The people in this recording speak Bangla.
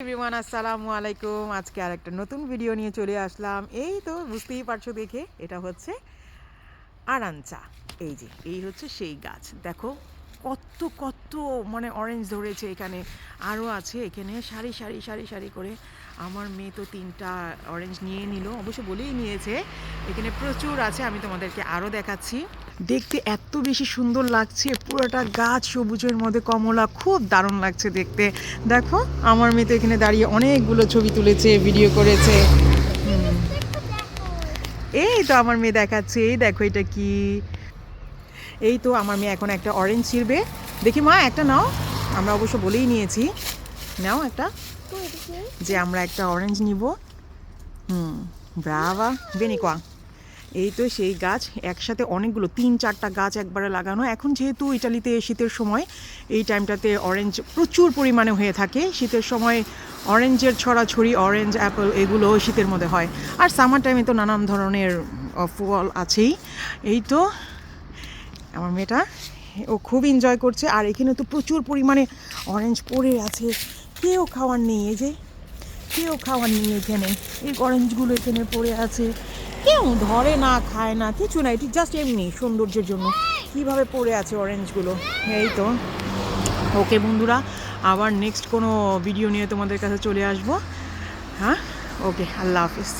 এভরিওয়ান আসসালামু আলাইকুম। আজকে আরেকটা নতুন ভিডিও নিয়ে চলে আসলাম। এই তো বুঝতেই পারছো দেখে, এটা হচ্ছে আরাঞ্চা। এই হচ্ছে সেই গাছ। দেখো কত কত মানে অরেঞ্জ ধরেছে এখানে, আরও আছে এখানে সারি সারি সারি সারি করে। আমার মেয়ে তো 3টা অরেঞ্জ নিয়ে নিল, অবশ্য বলেই নিয়েছে। এখানে প্রচুর আছে, আমি তোমাদেরকে আরও দেখাচ্ছি। দেখতে এত বেশি সুন্দর লাগছে, পুরোটা গাছ সবুজের মধ্যে কমলা, খুব দারুণ লাগছে দেখতে। দেখো আমার মেয়ে তো এখানে দাঁড়িয়ে অনেকগুলো ছবি তুলেছে, ভিডিও করেছে। এই তো আমার মেয়ে দেখাচ্ছে, এই দেখো এটা কি। এই তো আমার মেয়ে এখন একটা অরেঞ্জ ছিঁড়বে। দেখি মা, একটা নাও। আমরা অবশ্য বলেই নিয়েছি, নাও একটা, যে আমরা একটা অরেঞ্জ নিব। ব্রাভা, বেনিকোয়া। এই তো সেই গাছ, একসাথে অনেকগুলো 3-4টা গাছ একবারে লাগানো। এখন যেহেতু ইটালিতে শীতের সময়, এই টাইমটাতে অরেঞ্জ প্রচুর পরিমাণে হয়ে থাকে। শীতের সময় অরেঞ্জের ছড়াছড়ি, অরেঞ্জ, অ্যাপেল এগুলো শীতের মধ্যে হয়। আর সামার টাইমে তো নানান ধরনের ফল আছেই। এই তো আমার মেয়েটা, ও খুব এনজয় করছে। আর এখানে তো প্রচুর পরিমাণে অরেঞ্জ পড়ে আছে, কেউ খাওয়ার নেই। এই যে কেউ খাওয়ার নেই এখানে, এই অরেঞ্জগুলো এখানে পড়ে আছে, কেউ ধরে না, খায় না, কিছু না। এটি জাস্ট এমনি সৌন্দর্যের জন্য কীভাবে পড়ে আছে অরেঞ্জগুলো। এই তো ওকে বন্ধুরা, আবার নেক্সট কোনো ভিডিও নিয়ে তোমাদের কাছে চলে আসবো। হ্যাঁ, ওকে, আল্লাহ হাফিজ।